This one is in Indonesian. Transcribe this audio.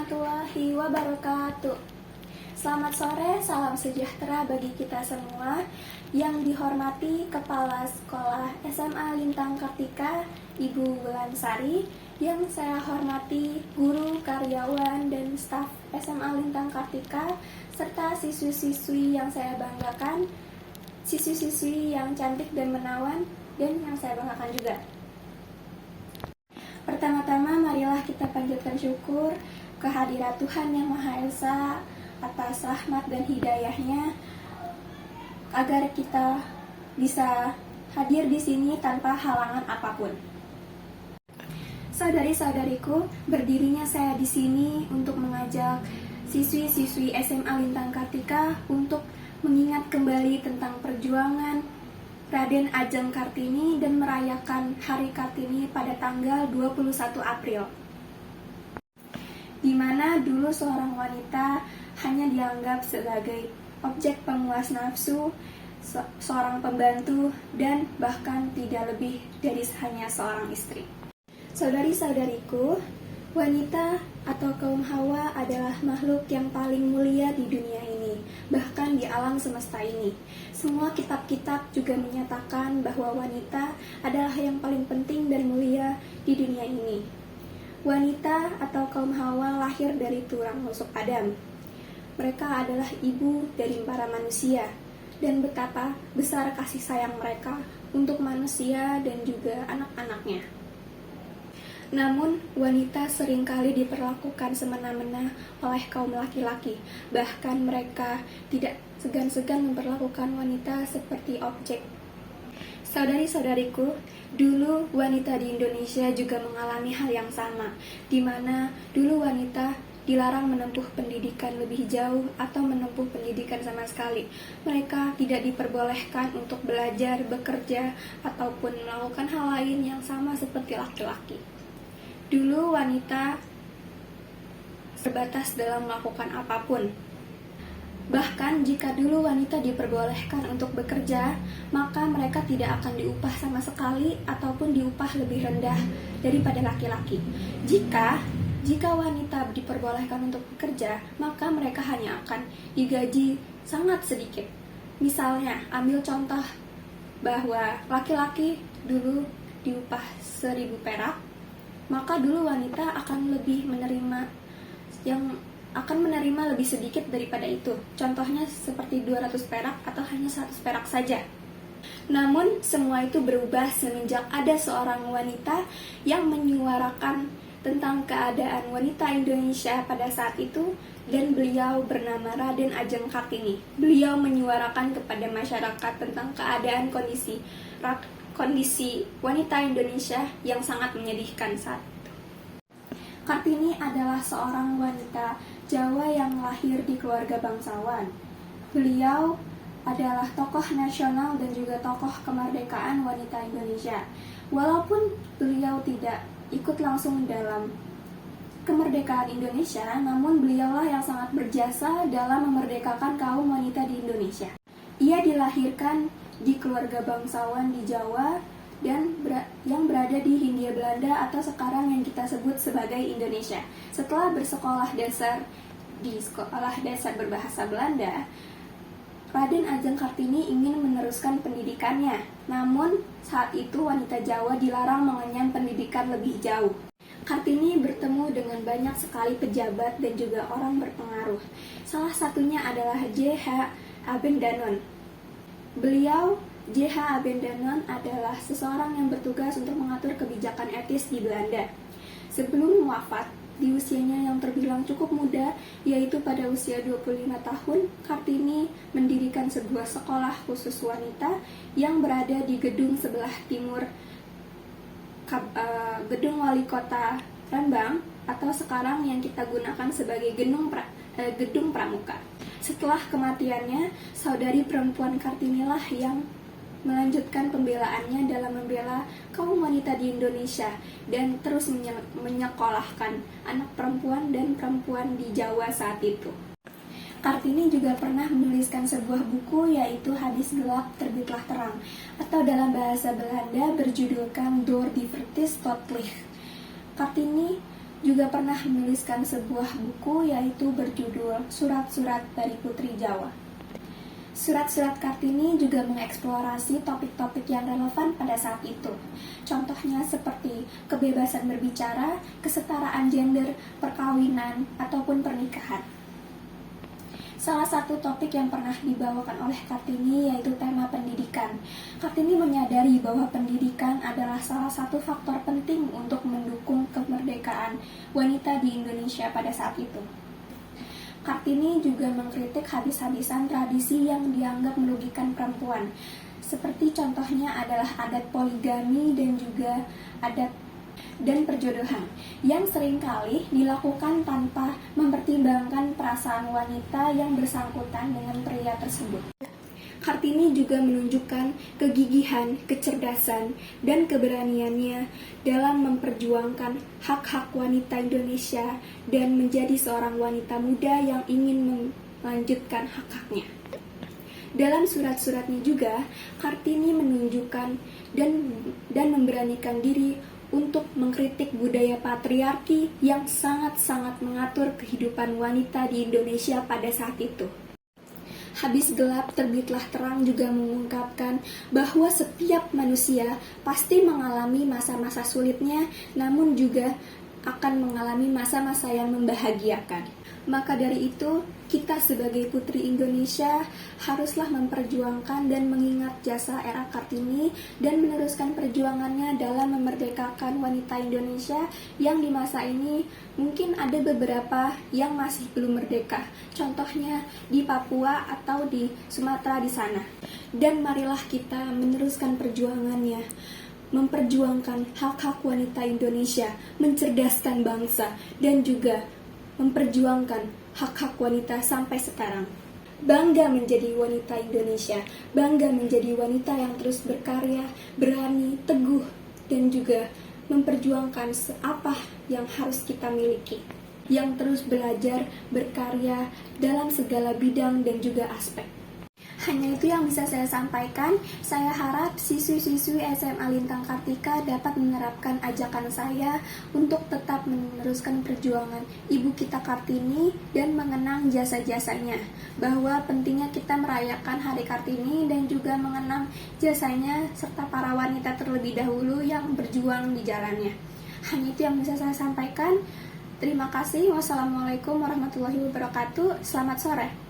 warahmatullahi wabarakatuh. Selamat sore, salam sejahtera bagi kita semua. Yang dihormati Kepala Sekolah SMA Lintang Kartika, Ibu Wulansari. Yang saya hormati guru, karyawan, dan staf SMA Lintang Kartika, serta siswi-siswi yang saya banggakan, siswi-siswi yang cantik dan menawan, dan yang saya banggakan juga. Pertama-tama marilah kita panjatkan syukur kehadirat Tuhan Yang Maha Esa atas rahmat dan hidayahnya agar kita bisa hadir di sini tanpa halangan apapun. Saudari-saudariku, berdirinya saya di sini untuk mengajak siswi-siswi SMA Lintang Kartika untuk mengingat kembali tentang perjuangan Raden Ajeng Kartini dan merayakan Hari Kartini pada tanggal 21 April. Di mana dulu seorang wanita hanya dianggap sebagai objek pemuas nafsu, seorang pembantu, dan bahkan tidak lebih dari hanya seorang istri. Saudari-saudariku, wanita atau kaum Hawa adalah makhluk yang paling mulia di dunia ini, bahkan di alam semesta ini. Semua kitab-kitab juga menyatakan bahwa wanita adalah yang paling penting dan mulia di dunia ini. Wanita atau kaum Hawa lahir dari tulang rusuk Adam. Mereka adalah ibu dari para manusia, dan betapa besar kasih sayang mereka untuk manusia dan juga anak-anaknya. Namun, wanita seringkali diperlakukan semena-mena oleh kaum laki-laki. Bahkan mereka tidak segan-segan memperlakukan wanita seperti objek. Saudari-saudariku, dulu wanita di Indonesia juga mengalami hal yang sama, di mana dulu wanita dilarang menempuh pendidikan lebih jauh atau menempuh pendidikan sama sekali. Mereka tidak diperbolehkan untuk belajar, bekerja, ataupun melakukan hal lain yang sama seperti laki-laki. Dulu wanita terbatas dalam melakukan apapun. Bahkan jika dulu wanita diperbolehkan untuk bekerja, maka mereka tidak akan diupah sama sekali ataupun diupah lebih rendah daripada laki-laki. Jika wanita diperbolehkan untuk bekerja, maka mereka hanya akan digaji sangat sedikit. Misalnya, ambil contoh bahwa laki-laki dulu diupah 1.000 perak, maka dulu wanita akan menerima lebih sedikit daripada itu. Contohnya seperti 200 perak atau hanya 100 perak saja. Namun semua itu berubah semenjak ada seorang wanita yang menyuarakan tentang keadaan wanita Indonesia pada saat itu, dan beliau bernama Raden Ajeng Kartini. Beliau menyuarakan kepada masyarakat tentang keadaan kondisi wanita Indonesia yang sangat menyedihkan saat itu. Kartini adalah seorang wanita Jawa yang lahir di keluarga bangsawan. Beliau adalah tokoh nasional dan juga tokoh kemerdekaan wanita Indonesia. Walaupun beliau tidak ikut langsung dalam kemerdekaan Indonesia, namun beliaulah yang sangat berjasa dalam memerdekakan kaum wanita di Indonesia. Ia dilahirkan di keluarga bangsawan di Jawa dan yang berada di Hindia Belanda atau sekarang yang kita sebut sebagai Indonesia. Setelah bersekolah dasar di sekolah dasar berbahasa Belanda, Raden Ajeng Kartini ingin meneruskan pendidikannya. Namun saat itu wanita Jawa dilarang mengenyam pendidikan lebih jauh. Kartini bertemu dengan banyak sekali pejabat dan juga orang berpengaruh. Salah satunya adalah J.H. Abendanon. Beliau, J.H. Abendanon, adalah seseorang yang bertugas untuk mengatur kebijakan etis di Belanda. Sebelum wafat, di usianya yang terbilang cukup muda, yaitu pada usia 25 tahun, Kartini mendirikan sebuah sekolah khusus wanita yang berada di gedung sebelah timur gedung wali kota Rembang, atau sekarang yang kita gunakan sebagai gedung Pramuka. Setelah kematiannya, saudari perempuan Kartini lah yang melanjutkan pembelaannya dalam membela kaum wanita di Indonesia dan terus menyekolahkan anak perempuan dan perempuan di Jawa saat itu. Kartini juga pernah menuliskan sebuah buku, yaitu Hadis Gelap Terbitlah Terang, atau dalam bahasa Belanda berjudulkan Door die Vertis tot Licht. Kartini juga pernah menuliskan sebuah buku yaitu berjudul Surat-Surat dari Putri Jawa. Surat-surat Kartini juga mengeksplorasi topik-topik yang relevan pada saat itu. Contohnya seperti kebebasan berbicara, kesetaraan gender, perkawinan, ataupun pernikahan. Salah satu topik yang pernah dibawakan oleh Kartini yaitu tema pendidikan. Kartini menyadari bahwa pendidikan adalah salah satu faktor penting untuk mendukung kemerdekaan wanita di Indonesia pada saat itu. Kartini juga mengkritik habis-habisan tradisi yang dianggap merugikan perempuan. Seperti contohnya adalah adat poligami dan juga adat dan perjodohan yang seringkali dilakukan tanpa mempertimbangkan perasaan wanita yang bersangkutan dengan pria tersebut. Kartini juga menunjukkan kegigihan, kecerdasan, dan keberaniannya dalam memperjuangkan hak-hak wanita Indonesia dan menjadi seorang wanita muda yang ingin melanjutkan hak-haknya. Dalam surat-suratnya juga, Kartini menunjukkan dan memberanikan diri untuk mengkritik budaya patriarki yang sangat-sangat mengatur kehidupan wanita di Indonesia pada saat itu. Habis gelap terbitlah terang juga mengungkapkan bahwa setiap manusia pasti mengalami masa-masa sulitnya, namun juga akan mengalami masa-masa yang membahagiakan. Maka dari itu, kita sebagai putri Indonesia haruslah memperjuangkan dan mengingat jasa era Kartini dan meneruskan perjuangannya dalam memerdekakan wanita Indonesia yang di masa ini mungkin ada beberapa yang masih belum merdeka. Contohnya di Papua atau di Sumatera di sana. Dan marilah kita meneruskan perjuangannya, memperjuangkan hak-hak wanita Indonesia, mencerdaskan bangsa, dan juga memperjuangkan hak-hak wanita sampai sekarang. Bangga menjadi wanita Indonesia, bangga menjadi wanita yang terus berkarya, berani, teguh, dan juga memperjuangkan apa yang harus kita miliki, yang terus belajar, berkarya dalam segala bidang dan juga aspek. Hanya itu yang bisa saya sampaikan. Saya harap siswi-siswi SMA Lintang Kartika dapat menerapkan ajakan saya untuk tetap meneruskan perjuangan Ibu kita Kartini dan mengenang jasa-jasanya. Bahwa pentingnya kita merayakan Hari Kartini dan juga mengenang jasanya serta para wanita terlebih dahulu yang berjuang di jalannya. Hanya itu yang bisa saya sampaikan. Terima kasih. Wassalamualaikum warahmatullahi wabarakatuh. Selamat sore.